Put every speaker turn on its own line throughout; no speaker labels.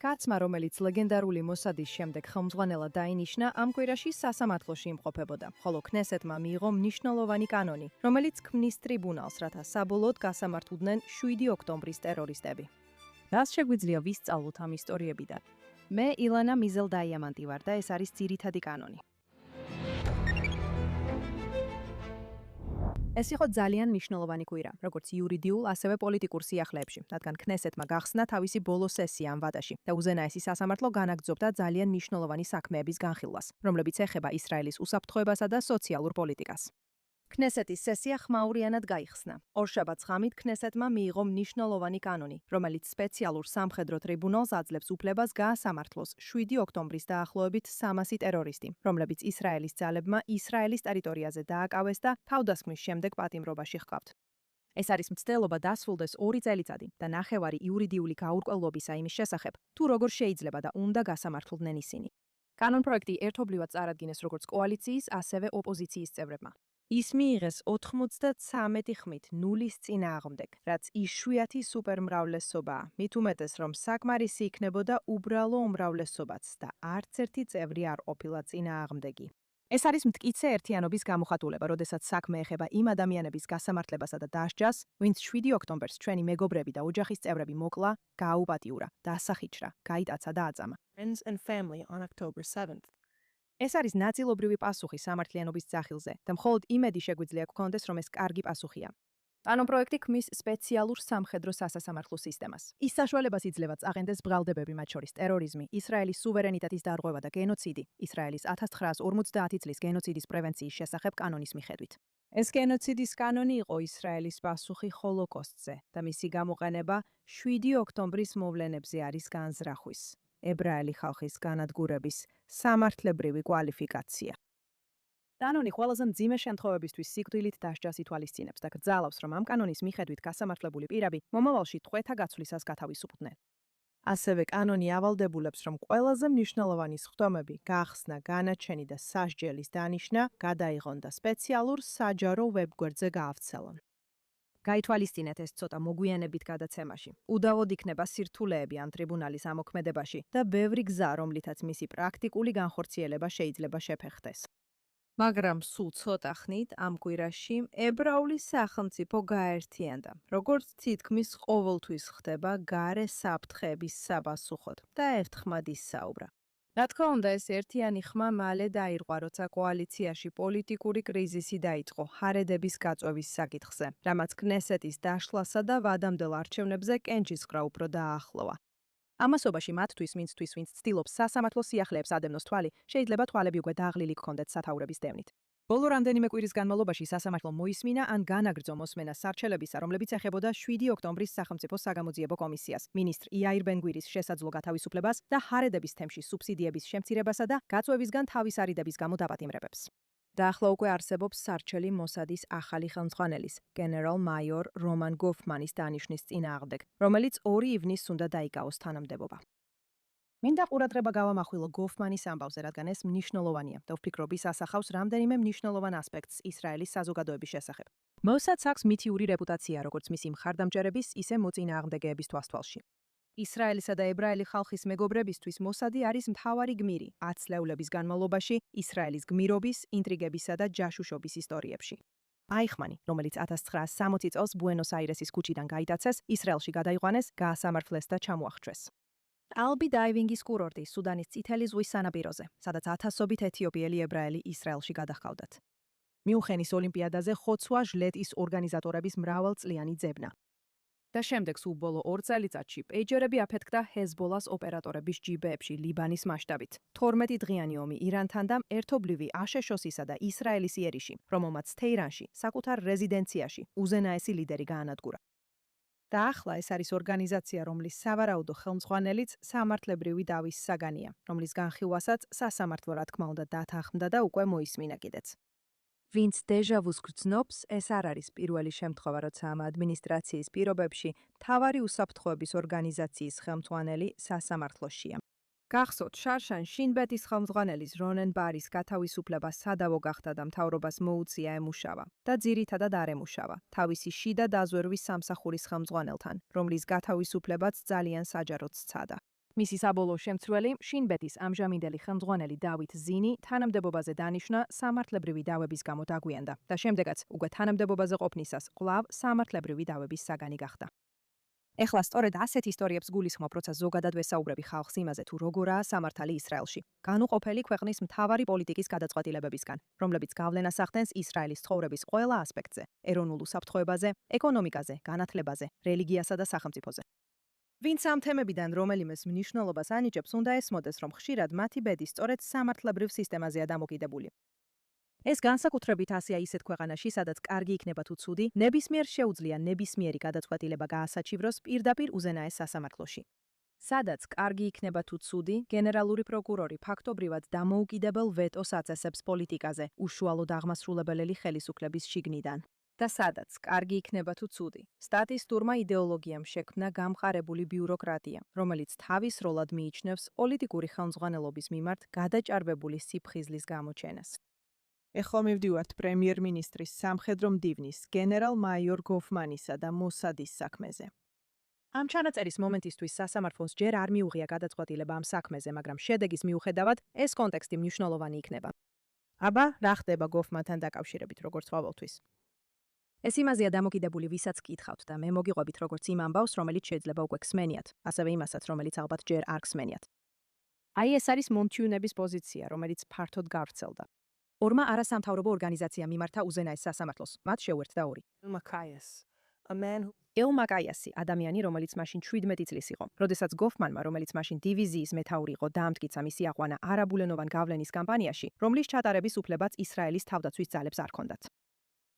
კაცმა, რომელიც ლეგენდარული მოსადის შემდეგ ხელმძღვანელად დაინიშნა, ამ კვირაში სასამართლოში იმყოფებოდა, ხოლო ქნესეთმა მიიღო მნიშვნელოვანი კანონი, რომელიც ქმნის ტრიბუნალს, რათა საბოლოოდ გასამართლდნენ 7 ოქტომბრის ტერორისტები. რას შეგვიძლია ვისწავლოთ ამ ისტორიებიდან? მე ილანა მიზელდაიამანტი ვარ და ეს არის ძირითადი კანონი. ეს იყო ძალიან მნიშვნელოვანი კვირა, როგორც იურიდიულ, ასევე პოლიტიკურ სიახლეებში, რადგან ქნესეთმა გახსნა თავისი ბოლო სესია ამ ვადაში და უზენაესი სასამართლო განაგრძობდა ძალიან მნიშვნელოვანი საქმეების განხილვას, რომლებიც ეხება ისრაელის უსაფრთხოებასა და სოციალურ პოლიტიკას. ქნესეთის სესია ხმაურიანად გაიხსნა. ორშაბათს ღამით ქნესეთმა მიიღო მნიშვნელოვანი კანონი, რომელიც სპეციალურ სამხედრო ტრიბუნალს აძლევს უფლებას გაასამართლოს 7 ოქტომბრის დაახლოებით 300 ტერორისტი, რომლებიც ისრაელის ძალებმა ისრაელის ტერიტორიაზე დააკავეს და თავდასხმის შემდეგ პატიმრობაში ჰყავთ. ეს არის მცდელობა დასრულდეს 2 წელიწადი და ნახევარი იურიდიული გაურკვევლობისა იმის შესახებ, თუ როგორ შეიძლება და უნდა გასამართლდნენ ისინი. კანონპროექტი ერთობლივად წარადგინეს როგორც კოალიციის, ასევე ოპოზიციის წევრებმა. ის მიიღეს 93 ხმით 0-ის წინააღმდეგ, რაც იშვიათი სუპერმრავლესობაა, მით უმეტეს, რომ საკმარისი იქნებოდა უბრალო უმრავლესობაც და არც ერთი წევრი არ ყოფილა წინააღმდეგი. ეს არის მტკიცე ერთიანობის გამოხატულება, როდესაც საქმე ეხება იმ ადამიანების გასამართლებასა და დასჯას, ვინც 7 ოქტომბერს ჩვენი მეგობრები და ოჯახის წევრები მოკლა, გააუპატიურა, დასახიჩრა, გაიტაცა და აწამა.
Friends and family on October 7th.
ეს არის ნაწილობრივი პასუხი სამართლიანობის ძახილზე და მხოლოდ იმედი შეგვიძლია გქონდეს, რომ ეს კარგი პასუხია. კანონპროექტი ქმნის სპეციალურ სამხედრო სასამართლო სისტემას. ის საშუალებას იძლევა წაყენდეს ბრალდებები, მათ შორის ტერორიზმი, ისრაელის სუვერენიტეტის დარღვევა და გენოციდი, ისრაელის 1950 წლის გენოციდის პრევენციის შესახებ კანონის მიხედვით. ეს გენოციდის კანონი იყო ისრაელის პასუხი ჰოლოკოსტზე და მისი გამოყენება 7 ოქტომბრის მოვლენებზე არის განზრახვის. ებრაელი ხალხის განადგურების სამართლებრივი კვალიფიკაცია. კანონი ყველაზე მძიმე შემთხვევებისთვის სიკვდილით დასჯას ითვალისწინებს და გრძალავს, რომ ამ კანონის მიხედვით გასამართლებული პირები მომავალში ტყვეთა გაცვლისას გათავისუფლდნენ. ასევე კანონი ავალდებულებს, რომ ყველაზე მნიშვნელოვანი სხდომები, გახსნა, განაჩენი და სასჯელის დანიშნა გადაიღონ და სპეციალურ საჯარო ვებგვერდზე გაავრცელონ. გაითვალისწინეთ ეს ცოტა მოგვიანებით გადაცემაში. უდავოდ იქნება სირთულეები ამ ტრიბუნალის ამოქმედებაში და ბევრი გზა, რომლითაც მისი პრაქტიკული განხორციელება შეიძლება შეფეხდეს. მაგრამ სულ ცოტა ხნით ამ კვირაში ებრაული სახელმწიფო გაერთიანდა, როგორც თითქმის ყოველთვის ხდება გარე საფრთხეების საპასუხოდ და ერთხმად ისაუბრა. რა თქმა უნდა, ეს ერთიანი ხმა მალე დაირღვა, როცა კოალიციაში პოლიტიკური კრიზისი დაიწყო ჰარედების გაწვევის საკითხზე, რამაც ქნესეთის დაშლასა და ვადამდელ არჩევნებზე კენჭისყრა უფრო დააახლოვა. ამასობაში მათთვის, ვინც ცდილობს სასამართლო სიახლეებს ადევნოს თვალი, შეიძლება თვალები უკვე დაღლილი გქონდეთ სათაურების დევნით. ბოლო რამდენიმე კვირის განმავლობაში სასამართლომ მოისმინა ან განაგრძო მოსმენა სარჩელებისა, რომლებიც ეხებოდა 7 ოქტომბრის სახელმწიფო საგამოძიებო კომისიას, მინისტრ იაირ ბენ-გვირის შესაძლო გათავისუფლებას და ჰარედების თემში სუბსიდიების შემცირებასა და გაწვევისგან თავის არიდების გამო დაპატიმრებებს. და ახლა უკვე არსებობს სარჩელი მოსადის ახალი ხელმძღვანელის, გენერალ-მაიორ რომან გოფმანის დანიშვნის წინააღმდეგ, რომელიც 2 ივნისს უნდა დაიკავოს თანამდებობა. მინდა ყურადღება გავამახვილო გოფმანის ამბავზე, რადგან ეს მნიშვნელოვანია და ვფიქრობ, ის ასახავს რამდენიმე მნიშვნელოვან ასპექტს ისრაელის საზოგადოების შესახებ. მოსადს აქვს მითიური რეპუტაცია, როგორც მისი მხარდამჭერების, ისე მოწინააღმდეგეების თვალსთვალში. ისრაელისა და ებრაელი ხალხის მეგობრებისთვის მოსადი არის მთავარი გმირი 10 წლეულების განმავლობაში ისრაელის გმირობის, ინტრიგებისა და ჯაშუშობის ისტორიებში. აიხმანი, რომელიც 1960 წელს ბუენოს-აირესის ქუჩიდან გაიტაცეს, ისრაელში გადაიყვანეს, გაასამართლეს და ჩამოახრჩვეს. ალბი დაივინგის კურორტი სუდანის წითელი ზღვის სანაპიროზე, სადაც ათასობით ეთიოპიელი ებრაელი ისრაელში გადაჰყავდათ. მიუნხენის ოლიმპიადაზე ხოცვა ჟლეტის ორგანიზატორების მრავალწლიანი ძებნა. და შემდეგ სულ ბოლო 2 წელიწადში პეიჯერები აფეთქდა ჰეზბოლას ოპერატორების ჯიბეებში ლიბანის მასშტაბით. 12 დღიანი ომი ირანთან და ერთობლივი აშშ-ისა და ისრაელის იერიში, რომელმაც თეირანში, საკუთარ რეზიდენციაში, უზენაესი ლიდერი გაანადგურა. და ახლა ეს არის ორგანიზაცია, რომლის სავარაუდო ხელმძღვანელიც სამართლებრივი დავის საგანია, რომლის განხილვასაც სასამართლო რა თქმა უნდა დათანხმდა და უკვე მოისმინა კიდეც. ვინც დეჟავუს გრძნობს, ეს არ არის პირველი შემთხვევა, როცა ამ ადმინისტრაციის პირობებში მთავარი უსაფრთხოების ორგანიზაციის ხელმძღვანელი სასამართლოშია. გახსოვთ, შარშან შინბეთის ხელმძღვანელის რონენ ბარის გათავისუფლება სადავო გახდა და მთავრობას მოუწია ემუშავა და ძირითადად არ ემუშავა, თავისი შიდა დაზვერვის სამსახურის ხელმძღვანელთან, რომლის გათავისუფლებაც ძალიან საჯაროდ სცადა. მისი საბოლოო შემცვლელი, შინბეთის ამჟამინდელი ხელმძღვანელი დავით ზინი თანამდებობაზე დანიშნა სამართლებრივი დავების გამო დაგვიანდა და შემდეგაც უკვე თანამდებობაზე ყოფნისას კვლავ სამართლებრივი დავების საგანი გახდა. ეხლა სწორედ ასეთ ისტორიებს გულისხმობ, როცა ზოგადად ვესაუბრები ხალხს იმაზე, თუ როგორაა სამართალი ისრაელში, განუყოფელი ქვეყნის მთავარი პოლიტიკის გადაწყვეტილებებისგან, რომლებიც გავლენას ახდენს ისრაელის ცხოვრების ყველა ასპექტზე, ეროვნულ უსაფრთხოებაზე, ეკონომიკაზე, განათლებაზე, რელიგიასა და სახელმწიფოზე. ვინც ამ თემებიდან რომელიმეს მნიშვნელობას ანიჭებს, უნდა ესმოდეს, რომ ხშირად მათი ბედი სწორედ სამართლებრივ სისტემაზეა დამოკიდებული. ეს განსაკუთრებით ასეა ისეთ ქვეყანაში, სადაც კარგი იქნება თუ ცუდი, ნებისმიერ შეუძლია ნებისმიერი გადაწყვეტილება გაასაჩივროს პირდაპირ უზენაეს სასამართლოში. სადაც კარგი იქნება თუ ცუდი, გენერალური პროკურორი ფაქტობრივად დამოუკიდებელ ვეტოს აწესებს პოლიტიკაზე, უშუალოდ აღმასრულებელი ხელისუფლების შიგნიდან. და სადაც კარგი იქნება თუ ცუდი, სტატისტურმა იდეოლოგიამ შექმნა გამყარებული ბიუროკრატია, რომელიც თავის როლად მიიჩნევს პოლიტიკური ხელმძღვანელობის მიმართ გადაჭარბებული სიფხიზლის გამოჩენას. ეხლა მივდივართ პრემიერ-მინისტრის სამხედრო მდივნის, გენერალ-მაიორ გოფმანისა და მოსადის საქმეზე. ამ ჩანაწერის მომენტისთვის სასამართლოს ჯერ არ მიუღია გადაწყვეტილება ამ საქმეზე, მაგრამ შედეგის მიუხედავად ეს კონტექსტი მნიშვნელოვანი იქნება. აბა, რა ხდება გოფმანთან დაკავშირებით, როგორც ყოველთვის? ეს იმაზეა დამოკიდებული, ვისაც გკითხავთ და მე მოგიყვებით როგორც იმ ამბავს, რომელიც შეიძლება უკვე გსმენიათ, ასევე იმასაც, რომელიც ალბათ ჯერ არ გსმენიათ. აი ეს არის მონთიუნების პოზიცია, რომელიც ფართოდ გავრცელდა. ორმა არასამთავრობო ორგანიზაციამ მიმართა უზენაეს სასამართლოს, მათ შეუერთდა ორი.
Macias, a man who
ელ მაკაიასი, ადამიანი, რომელიც მაშინ 17 წლის იყო, როდესაც გოფმანმა, რომელიც მაშინ დივიზიის მეთაური იყო, დაამტკიცა მისი აყვანა არაბულენოვან გავლენის კამპანიაში, რომლის ჩატარების უფლებაც ისრაელის თავდაცვის ძალებს არ ჰქონდათ.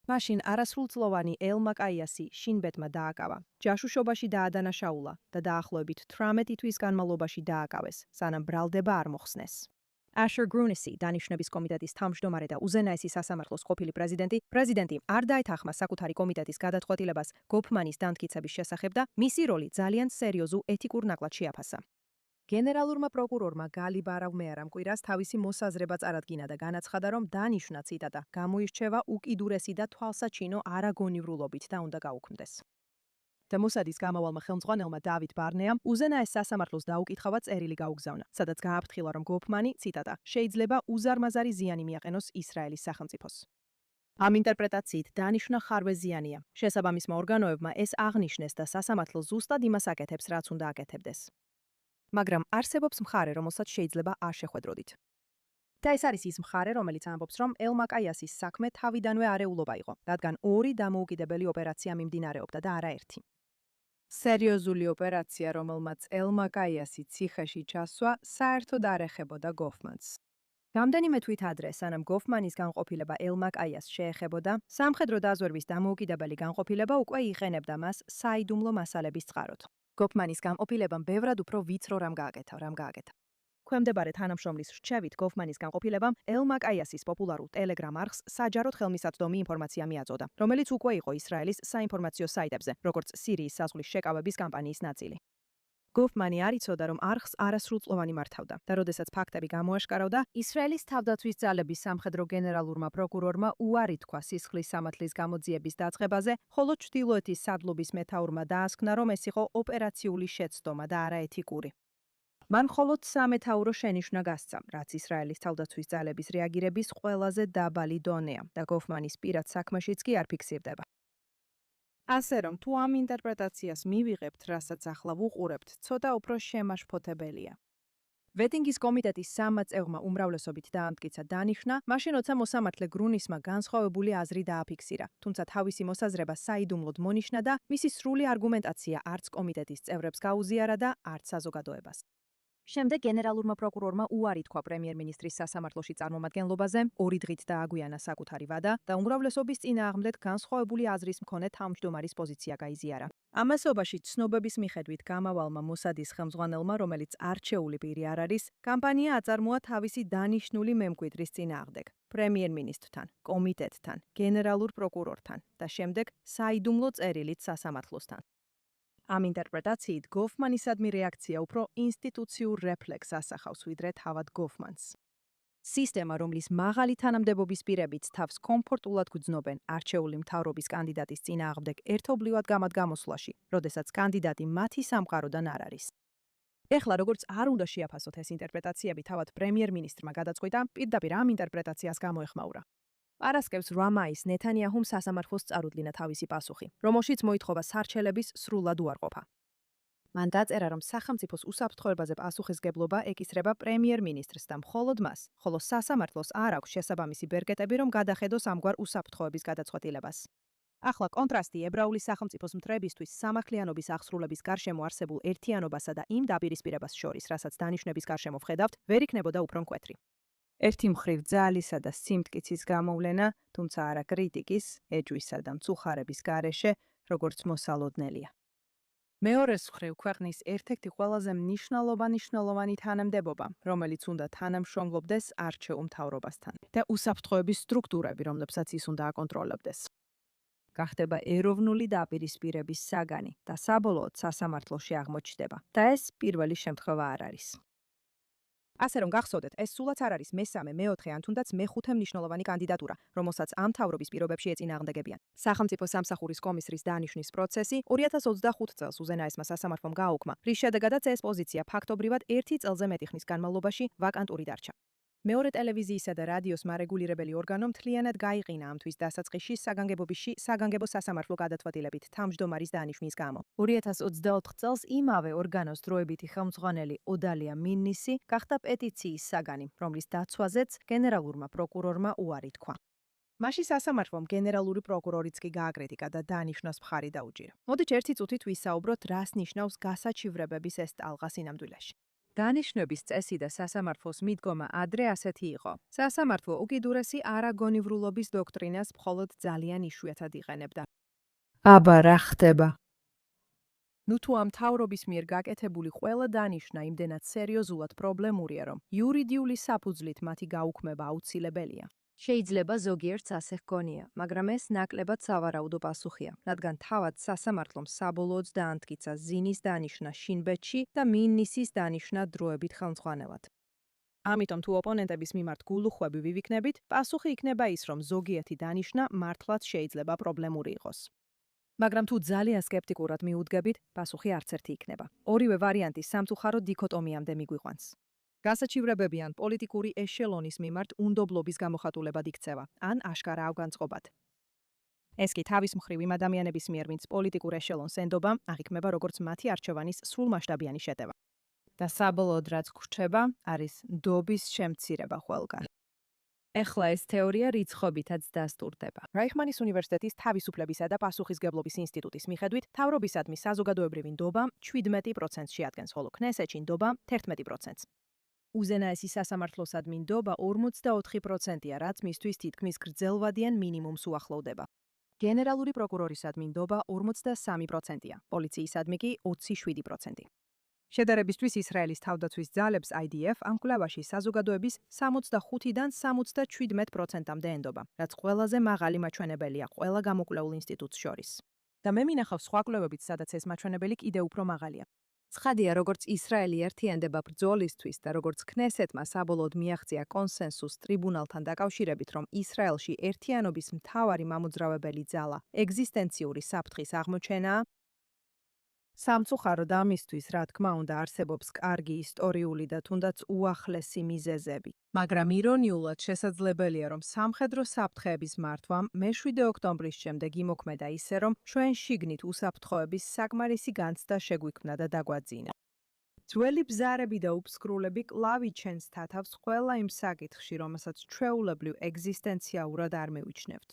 მაშინ არასრულწლოვანი ელ მაკაიასი შინბეთმა დააკავა, ჯაშუშობაში დაადანაშაულა და დაახლოებით 18 თვის განმავლობაში დააკავეს, სანამ ბრალდება არ მოხსნეს. Asher Grunisi, დანიშნების კომიტეტის თავმჯდომარე და უზენაესი სასამართლოს ყოფილი პრეზიდენტი არ დაეთანხმა საკუთარი კომიტეტის გადაწყვეტილებას გოფმანის დამტკიცების შესახებ და მისი როლი ძალიან სერიოზულ ეთიკურ ნაკლად შეაფასა. გენერალურმა პროკურორმა გალი ბარავმეარამ კვირას თავისი მოსაზრება წარადგინა და განაცხადა, რომ დანიშნა ციტატა გამოირჩევა უკიდურესი და თვალსაჩინო არაგონივრულობით და უნდა გაუქმდეს. და მოსადის გამავალმა ხელმძღვანელმა დავით ბარნეამ უზენაეს სასამართლოს დაუკითხავა წერილი გაუგზავნა, სადაც გააფრთხილა, რომ გოფმანი, ციტატა, შეიძლება უზარმაზარი ზიანი მიაყენოს ისრაელის სახელმწიფოს. ამ ინტერპრეტაციით დანიშნა ხარვე ზიანია. შესაბამისმა ორგანოებმა ეს აღნიშნეს და სასამართლო ზუსტად იმას აკეთებს, რაც უნდა აკეთებდეს. მაგრამ არსებობს მხარე, რომელსაც შეიძლება არ შეხვედროდით. და ეს არის ის მხარე, რომელიც ამბობს, რომ ელ მაკაიასის საქმე თავიდანვე არეულობა იყო, რადგან ორი დამოუკიდებელი ოპერაცია მიმდინარეობდა და არა ერთი. სერიოზული ოპერაცია, რომელმაც ელ მაკაიასი ციხეში ჩასვა, საერთოდ არ ეხებოდა გოფმანს. რამდენიმე თვით ადრე, სანამ გოფმანის განყოფილება ელ მაკაიას შეეხებოდა, სამხედრო დაზვერვის დამოუკიდებელი განყოფილება უკვე იყენებდა მას საიდუმლო მასალების წყაროდ. გოფმანის განყოფილებამ ბევრად უფრო ვიწრო რამ გააკეთა. ქვემდებარე თანამშრომლის რჩევით გოფმანის განყოფილებამ ელ მაკაიასის პოპულარულ ტელეგრამ არხს საჯაროდ ხელმისაწვდომი ინფორმაცია მიაწოდა, რომელიც უკვე იყო ისრაელის საინფორმაციო საიტებზე, როგორც სირიის საზღვრის შეკავების კამპანიის ნაწილი. გოფმანი არ იცოდა, რომ არხს არასრულწლოვანი მართავდა და როდესაც ფაქტები გამოაშკარავდა, ისრაელის თავდაცვის ძალების სამხედრო გენერალურმა პროკურორმა უარი თქვა სისხლის სამართლის გამოძიების დაწყებაზე, ხოლო ჩრდილოეთის სადლობის მეთაურმა დაასკვნა, რომ ეს იყო ოპერაციული შეცდომა და არა ეთიკური. მან მხოლოდ სამეთაურო შენიშვნა გასცა, რაც ისრაელის თავდაცვის ძალების რეაგირების ყველაზე დაბალი დონეა და გოფმანის პირად საქმეშიც კი არ ფიქსირდება. ასე რომ, თუ ამ ინტერპრეტაციას მივიღებთ, რასაც ახლა ვუყურებთ, ცოტა უფრო შემაშფოთებელია. ვეტინგის კომიტეტის 3 წევრმა უმრავლესობით დაამტკიცა დანიშნა, მაშინ როცა მოსამართლე გრუნისმა განსხვავებული აზრი დააფიქსირა, თუმცა თავისი მოსაზრება საიდუმლოდ მონიშნა და მისი სრული არგუმენტაცია არც კომიტეტის წევრებს გაუზიარა და არც საზოგადოებას. შემდეგ გენერალურმა პროკურორმა უარი თქვა პრემიერ-მინისტრის სასამართლოში წარმომადგენლობაზე, 2 დღით დააგვიანა საკუთარი ვადა და უმრავლესობის წინააღმდეგ განსხვავებული აზრის მქონე თავმჯდომარის პოზიცია გაიზიარა. ამასობაში ცნობების მიხედვით გამავალმა მოსადის ხელმძღვანელმა, რომელიც არჩეული პირი არ არის, კამპანია აწარმოა თავისი დანიშნული მემკვიდრის წინააღმდეგ, პრემიერ-მინისტრთან, კომიტეტთან, გენერალურ პროკურორთან და შემდეგ საიდუმლო წერილით სასამართლოსთან. ამ ინტერპრეტაციით გოფმანისადმი რეაქცია უფრო ინსტიტუციურ რეფლექსს ასახავს, ვიდრე თავად გოფმანს. სისტემა, რომლის მაღალი თანამდებობის პირებიც თავს კომფორტულად გრძნობენ არჩეული მთავრობის კანდიდატის წინააღმდეგ ერთობლივად გამოსვლაში, როდესაც კანდიდატი მათი სამყაროდან არ არის. ეხლა როგორც არ უნდა შეაფასოთ ეს ინტერპრეტაციები, თავად პრემიერ-მინისტრმა გადაწყვიტა პირდაპირ ამ ინტერპრეტაციას გამოეხმაურა. პარასკევს 8 მაისს ნეთანიაჰუმ სასამართლოს წარუდგინა თავისი პასუხი, რომელშიც მოითხოვა სარჩელების სრულად უარყოფა. მან დაწერა, რომ სახელმწიფოს უსაფრთხოებაზე პასუხისგებლობა ეკისრება პრემიერ-მინისტრს და მხოლოდ მას, ხოლო სასამართლოს არ აქვს შესაბამისი ბერგეტები, რომ გადახედოს ამგვარ უსაფრთხოების გადაწყვეტილებას. ახლა კონტრასტი ებრაული სახელმწიფოს მტრებისთვის სამართლიანობის აღსრულების გარშემო არსებულ ერთიანობასა და იმ დაპირისპირებას შორის, რასაც დანიშნების გარშემო ვხედავთ, ვერ იქნებოდა უფრო მკვეთრი. ერთი მხრივ ძალისა და სიმტკიცის გამოვლენა, თუმცა არა კრიტიკის, ეჭვისა და მწუხარების გარეშე, როგორც მოსალოდნელია. მეორეს მხრივ ქვეყნის ერთ-ერთი ყველაზე მნიშვნელოვანი თანამდებობა, რომელიც უნდა თანამშრომლობდეს არჩეულ მთავრობასთან და უსაფრთხოების სტრუქტურები, რომლებსაც ის უნდა აკონტროლებდეს. გახდება ეროვნული დაპირისპირების საგანი და საბოლოოდ სასამართლოში აღმოჩნდება. და ეს პირველი შემთხვევა არ არის. ასე რომ გახსოვდეთ, ეს სულაც არ არის მესამე, მეოთხე ან თუნდაც მეხუთე მნიშვნელოვანი კანდიდატურა, რომელსაც ამ მთავრობის პირობებში ეწინააღმდეგებიან. სახელმწიფო სამსახურის კომისრის დანიშვნის პროცესი 2025 წელს უზენაესმა სასამართლომ გააუქმა, რის შედეგადაც ეს პოზიცია ფაქტობრივად 1 წელზე მეტი ხნის განმავლობაში ვაკანტური დარჩა. მეორე ტელევიზიისა და რადიოს მარეგულირებელი ორგანო მთლიანად გაიყინა ამ თვის დასაწყისში საგანგებობისში საგანგებო სასამართლო გადაწყვეტილებით თავმჯდომარის დანიშვნის გამო. 2024 წელს იმავე ორგანოს დროებითი ხელმძღვანელი ოდალია მინნისი გახდა პეტიციის საგანი, რომლის დაცვაზეც გენერალურმა პროკურორმა უარი თქვა. მაშინ სასამართლომ გენერალური პროკურორიც კი გააკრიტიკა და დანიშნოს მხარი დაუჭირა. მოდით ერთი წუთით ვისაუბროთ, რას ნიშნავს გასაჩივრებების ეს ტალღა სინამდვილეში. დანიშნების წესი და სასამართლოს მიდგომა ადრე ასეთი იყო. სასამართლო უკიდურესი არაგონივრულობის დოქტრინას მხოლოდ ძალიან იშვიათად იყენებდა. აბა რა ხდება? ნუ თუ ამ მთავრობის მიერ გაკეთებული ყველა დანიშნა იმდენად სერიოზულად პრობლემურია, რომ იურიდიული საფუძვლით მათი გაუქმება აუცილებელია. შეიძლება ზოგიერთს ასე ჰგონია, მაგრამ ეს ნაკლებად სავარაუდო პასუხია, რადგან თავად სასამართლომ საბოლოოდ დაამტკიცა ზინის დანიშნა შინბეთში და მინნისის დანიშნა დროებით ხელმძღვანელად. ამიტომ თუ ოპონენტების მიმართ გულუხვები ვივიქნებით, პასუხი იქნება ის, რომ ზოგიერთი დანიშნა მართლაც შეიძლება პრობლემური იყოს. მაგრამ თუ ძალიან სკეპტიკურად მიუდგებით, პასუხი არც ერთი იქნება. ორივე ვარიანტი სამწუხარო დიქოტომიამდე მიგვიყვანს. გასაჩივრებები ან პოლიტიკური ეშელონის მიმართ უნდობლობის გამოხატულებად იქცევა, ან აშკარა ავგანწყობად. ეს კი თავის მხრივ იმ ადამიანების მიერ, ვინც პოლიტიკურ ეშელონს ენდობა, აღიქმება როგორც მათი არჩევანის სრულმასშტაბიანი შეტევა. და საბოლოოდ რაც გვრჩება, არის ნდობის შემცირება ყველგან. ეხლა ეს თეორია რიცხობითაც დასტურდება. რაიხმანის უნივერსიტეტის თავისუფლებისა და პასუხისგებლობის ინსტიტუტის მიხედვით, მთავრობისადმი საზოგადოებრივი ნდობა 17%-ში ადგენს, ხოლო ქნესეთში ნდობა 11%-ს. უზენაესი სასამართლოსადმი ნდობა 44%-ია, რაც მისთვის თითქმის გრძელვადიან მინიმუმს უახლოვდება. გენერალური პროკურორისადმი ნდობა 43%-ია, პოლიციისადმი კი 27%. შედარებისთვის ისრაელის თავდაცვის ძალებს IDF ამ კვლევაში საზოგადოების 65-დან 77%-მდე ენდობა, რაც ყველაზე მაღალი მაჩვენებელია ყველა გამოკვლეულ ინსტიტუტს შორის. და მე მინახავს სხვა კვლევებით, სადაც ეს მაჩვენებელი კიდევ უფრო მაღალია. ცხადია, როგორც ისრაელი ერთიანდება ბრძოლისთვის და როგორც ქნესეთმა საბოლოოდ მიაღწია კონსენსუს ტრიბუნალთან დაკავშირებით, რომ ისრაელში ერთიანობის მთავარი მამოძრავებელი ძალა ეგზისტენციური საფრთხის აღმოჩენაა, სამწუხაროდ ამისთვის, რა თქმა უნდა, არსებობს კარგი ისტორიული და თუნდაც უახლესი მიზეზები. მაგრამ ირონიულად შესაძლებელია, რომ სამხედრო საფრთხეების მართვამ მე-7 ოქტომბრის შემდეგ იმოქმედა ისე, რომ ჩვენ შიგნით უსაფრთხოების საკმარისი განცდა შეგვიქმნა და დაგვაძინა. ძველი ბზარები და უფსკრულები კვლავ იჩენს თათავს ყველა იმ საკითხში, რომელსაც ჩვეულებრივ ეგზისტენციალურად არ მივიჩნევთ.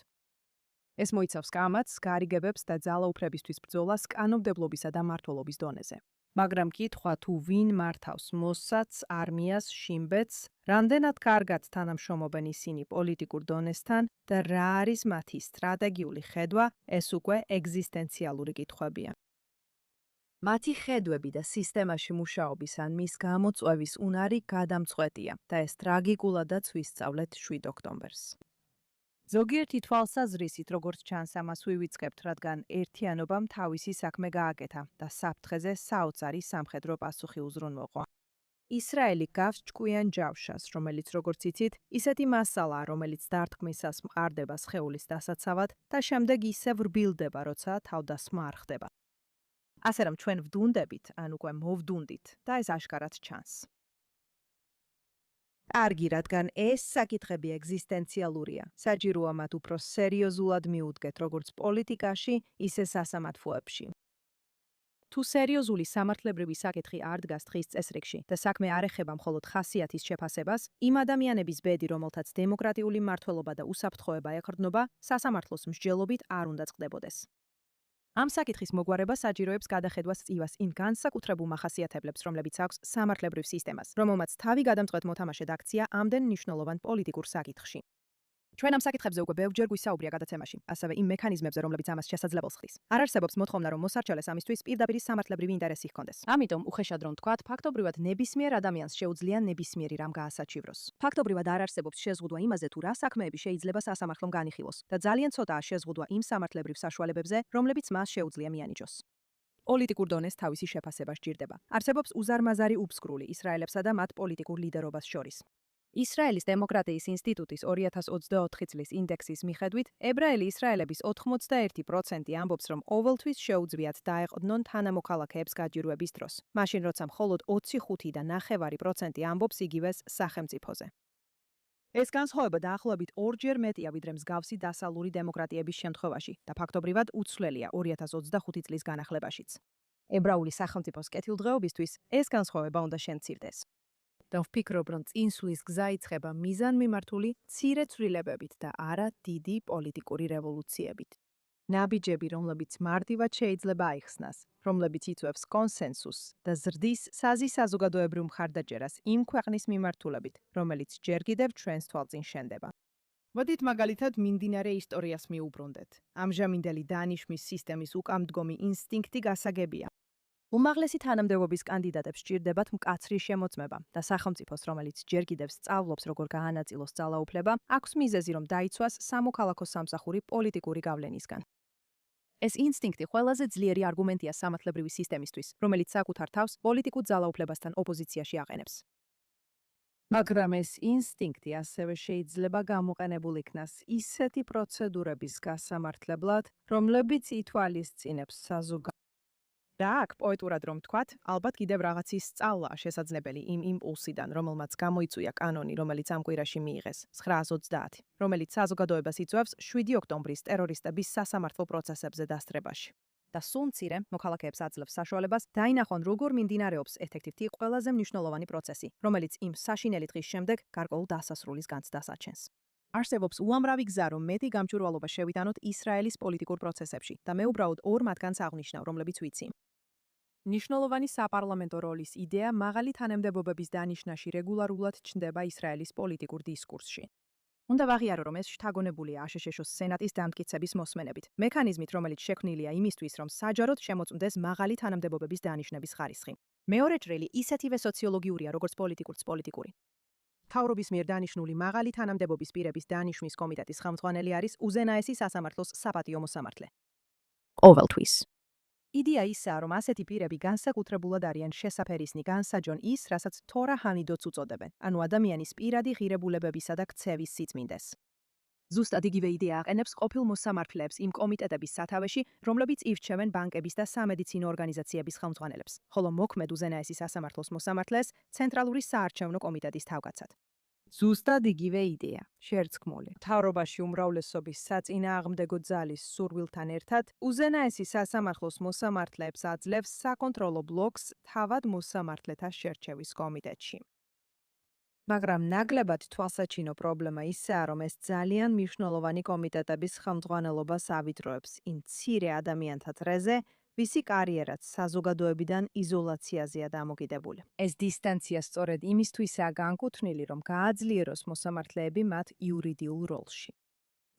ეს მოიცავს კამათს, გარიგებებს და ძალაუფლებისთვის ბრძოლას კანონმდებლობისა და მმართველობის დონეზე. მაგრამ კითხვა თუ ვინ მართავს მოსადს, არმიას, შინბეთს, რამდენად კარგად თანამშრომლობენ ისინი პოლიტიკურ დონესთან და რა არის მათი სტრატეგიული ხედვა, ეს უკვე ეგზისტენციალური კითხვებია. მათი ხედვები და სისტემაში მუშაობის ან მის გამოწვევის უნარი გადამწყვეტია და ეს ტრაგიკულადაც ვისწავლეთ 7 ოქტომბერს. ზოგიერთი თვალსაზრისით, როგორც ჩანს, ამას ვივიწყებთ, რადგან ერთიანობამ თავისი საქმე გააკეთა და საფრთხეზე საოცარი სამხედრო პასუხი უზრუნველყო. ისრაელი გავს ჭკვიან ჯავშას, რომელიც, როგორც იცით, ისეთი მასალაა, რომელიც დარტყმისას მყარდება სხეულის დასაცავად და შემდეგ ისევ რბილდება, როცა თავდასხმა არ ხდება. ასე რომ ჩვენ ვდუნდებით, ან უკვე მოვდუნდით და ეს აშკარად ჩანს. კარგი, რადგან ეს საკითხები ეგზისტენციალურია. საჭიროა მათ უფრო სერიოზულად მიუდგეთ როგორც პოლიტიკაში, ისე სასამართლოებში. თუ სერიოზული სამართლებრივი საკითხი არ დგას დღის წესრიგში და საქმე არ ეხება მხოლოდ ხასიათის შეფასებას, იმ ადამიანების ბედი, რომელთაც დემოკრატიული მმართველობა და უსაფრთხოება ეყრდნობა, სასამართლოს მსჯელობით არ უნდა წყდებოდეს. ამ საკითხის მოგვარება საჭიროებს გადახედვას წივას იმ განსაკუთრებულ მახასიათებლებს, რომლებიც აქვს სამართლებრივ სისტემას, რომელმაც თავი გადამწყვეტ მოთამაშედ აქცია ამდენ მნიშვნელოვან პოლიტიკურ საკითხში. ჩვენ ამ საკითხებზე უკვე ბევრჯერ გვისაუბრია გადაცემაში, ასევე იმ მექანიზმებზე, რომლებიც ამას შესაძლებელს ხდის. არ არსებობს მოთხოვნა, რომ მოსარჩელეს ამისთვის პირდაპირ სამართლებრივი ინტერესი ჰქონდეს. ამიტომ უხეშად რომ ვთქვათ, ფაქტობრივად ნებისმიერ ადამიანს შეუძლია ნებისმიერი რამ გაასაჩივროს. ფაქტობრივად არ არსებობს შეზღუდვა იმაზე, თუ რა საქმეები შეიძლება სასამართლომ განიხილოს და ძალიან ცოტაა შეზღუდვა იმ სამართლებრივ საშუალებებზე, რომლებიც მას შეუძლია მიანიჭოს. პოლიტიკურ დონეს თავისი შეფასება სჭირდება. არსებობს უზარმაზარი უბსკრული ისრაელებსა და მათ პოლიტიკურ ლიდერობას შორის. ისრაელის დემოკრატიის ინსტიტუტის 2024 წლის ინდექსის მიხედვით, ებრაელი ისრაელების 81% ამბობს, რომ ყოველთვის შეუძლიათ დაეყრდნონ თანამოქალაქეებს გაჯირვების დროს, მაშინ როცა მხოლოდ 25.9% ამბობს იგივეს სახელმწიფოზე. ეს განსხვავება დაახლოებით 2-ჯერ მეტია, ვიდრე მსგავსი დასავლური დემოკრატიების შემთხვევაში და ფაქტობრივად უცვლელია 2025 წლის განახლებაშიც. ებრაული სახელმწიფოს კეთილდღეობისთვის ეს განსხვავება უნდა შემცირდეს. და ვფიქრობ, რომ წინსვლის გზა იწყება მიზანმიმართული მცირე ცვლილებებით და არა დიდი პოლიტიკური რევოლუციებით. ნაბიჯები, რომლებიც მარტივად შეიძლება აიხსნას, რომლებიც იწვევს კონსენსუსს და ზრდის საზი საზოგადოებრივ მხარდაჭერას იმ ქვეყნის მიმართულებით, რომელიც ჯერ კიდევ ჩვენს თვალწინ შენდება. მოდით მაგალითად მიმდინარე ისტორიას მიუბრუნდეთ. ამჟამინდელი დანიშვნის სისტემის უკამდგომი ინსტინქტი გასაგებია. უმაღლესი თანამდებობის კანდიდატებს სჭირდებათ მკაცრი შემოწმება და სახელმწიფოს, რომელიც ჯერ კიდევ სწავლობს, როგორ გაანაწილოს ძალაუფლება, აქვს მიზეზი, რომ დაიცვას სამოქალაქო სამსახური პოლიტიკური გავლენისგან. ეს ინსტინქტი ყველაზე ძლიერი არგუმენტია სამართლებრივი სისტემისთვის, რომელიც საკუთარ თავს პოლიტიკურ ძალაუფლებასთან ოპოზიციაში აყენებს. მაგრამ ეს ინსტინქტი ასევე შეიძლება გამოყენებულ იქნას ისეთი პროცედურების გასამართლებლად, რომლებიც ითვალისწინებს საზოგადოებას. და აქ პოეტურად რომ ვთქვათ, ალბათ კიდევ რაღაცის სწავლაა შესაძლებელი იმ იმპულსიდან, რომელმაც გამოიწვია კანონი, რომელიც ამ კვირაში მიიღეს, 920, რომელიც საზოგადოებას იწვევს 7 ოქტომბრის ტერორისტების სასამართლო პროცესებზე დასწრებაში. და სულ მცირე მოქალაქეებს აძლევს საშუალებას დაინახონ, როგორ მიმდინარეობს ერთ-ერთი ყველაზე მნიშვნელოვანი პროცესი, რომელიც იმ საშინელი დღის შემდეგ გარკვეულ დასასრულის განცდას აჩენს. არსებობს უამრავი გზა, რომ მეტი გამჭვირვალობა შევიტანოთ ისრაელის პოლიტიკურ პროცესებში და მე უბრალოდ ორ მათგანს აღვნიშნავ, რომლებიც ვიცი. ნიშნულოვანი საპარლამენტო როლის იდეა მაღალი თანამდებობების დანიშვნაში რეგულარულად ჩნდება ისრაელის პოლიტიკურ დისკურსში. უნდა ვაღიარო, რომ ეს შთაგონებულია აშშ-ს სენატის დამტკიცების მოსმენებით, მექანიზმით, რომელიც შექმნილია იმისთვის, რომ საჯაროდ შემოწმდეს მაღალი თანამდებობების დანიშვნების ხარისხი. მეორე ჭრილი ისეთივე სოციოლოგიურია, როგორც პოლიტიკური. მთავრობის მიერ დანიშნული მაღალი თანამდებობის პირების დანიშვნის კომიტეტის ხელმძღვანელი არის უზენაესი სასამართლოს საპატიო მოსამართლე. ყოველთვის. იდეა ისაა, რომ ასეთი პირები განსაკუთრებულად არიან შესაფერისნი განსაჯონ ის, რასაც თორა ჰანიდოც უწოდებენ, ანუ ადამიანის პირადი ღირებულებებისა და ქცევის სიწმინდეს. ზუსტად იგივე იდეა აყენებს ყოფილ მოსამართლეებს იმ კომიტეტების სათავეში, რომლებიც ირჩევენ ბანკების და სამედიცინო ორგანიზაციების ხელმძღვანელებს, ხოლო მოქმედ უზენაესი სასამართლოს მოსამართლეს ცენტრალური საარჩევნო კომიტეტის თავკაცად. ზუსტად იგივე იდეა, შერწყმული. მთავრობაში უმრავლესობის საწინააღმდეგო ძალის სურვილთან ერთად, უზენაესი სასამართლოს მოსამართლეებს აძლევს საკონტროლო ბლოკს თავად მოსამართლეთა შერჩევის კომიტეტში. მაგრამ ნაკლებად თვალსაჩინო პრობლემა ისაა, რომ ეს ძალიან მნიშვნელოვანი კომიტეტების ხელმძღვანელობას ავიწროებს იმ მცირე ადამიანთა დღეზე, ვისი კარიერაც საზოგადოებიდან იზოლაციაზეა დამოკიდებული. ეს დისტანცია სწორედ იმისთვისაა განკუთვნილი, რომ გააძლიეროს მოსამართლეები მათ იურიდიულ როლში.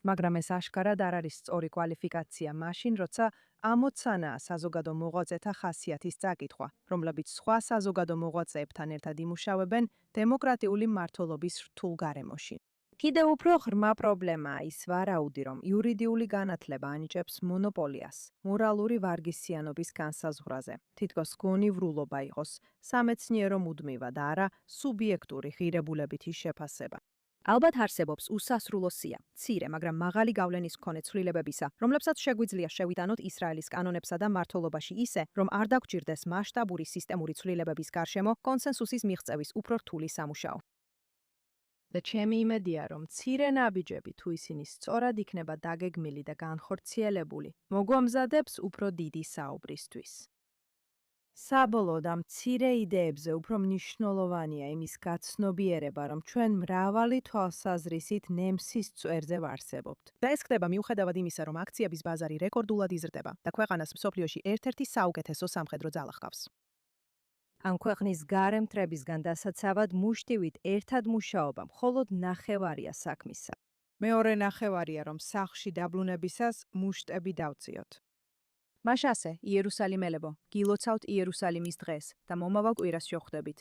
მაგრამ ეს აშკარად არ არის სწორი კვალიფიკაცია მაშინ, როცა ამოცანაა საზოგადო მოღვაწეთა ხასიათის წაკითხვა, რომლებიც სხვა საზოგადო მოღვაწეებთან ერთად იმუშავებენ დემოკრატიული მმართველობის რთულ გარემოში. კიდევ უფრო ღრმა პრობლემაა ის ვარაუდი, რომ იურიდიული განათლება ანიჭებს მონოპოლიას, მორალური ვარგისიანობის განსაზღვრაზე, თითქოს გონივრულობა იყოს, სამეცნიერო მუდმივა და არა სუბიექტური ღირებულებითი შეფასება. ალბათ არსებობს უსასრულო სია, მცირე, მაგრამ მაღალი გავლენის მქონე ცვლილებებისა, რომლებსაც შეგვიძლია შევიტანოთ ისრაელის კანონებსა და მართლობაში ისე, რომ არ დაგვჭირდეს მასშტაბური სისტემური ცვლილებების გარშემო კონსენსუსის მიღწევის უფრო რთული სამუშაო. და ჩემი იმედია, რომ მცირე ნაბიჯები, თუ ისინი სწორად იქნება დაგეგმილი და განხორციელებული, მოგვამზადებს უფრო დიდი საუბრისთვის. საბოლოოდ ამ მცირე იდეებზე უფრო მნიშვნელოვანია იმის გაცნობიერება, რომ ჩვენ მრავალი თვალსაზრისით ნემსის წვერზე ვარსებობთ. და ეს ხდება მიუხედავად იმისა, რომ აქციების ბაზარი რეკორდულად იზრდება და ქვეყანას მსოფლიოში ერთ-ერთი საუკეთესო სამხედრო ძალა ჰყავს. ამ ქვეყნის გარე მტრებისგან დასაცავად მუშტივით ერთად მუშაობა მხოლოდ ნახევარია საქმისა.
მეორე ნახევარია, რომ სახლში დაბრუნებისას მუშტები დავწიოთ.
მაშასე, იერუსალიმელებო, გილოცავთ იერუსალიმის დღეს და მომავალ კვირას შევხვდებით.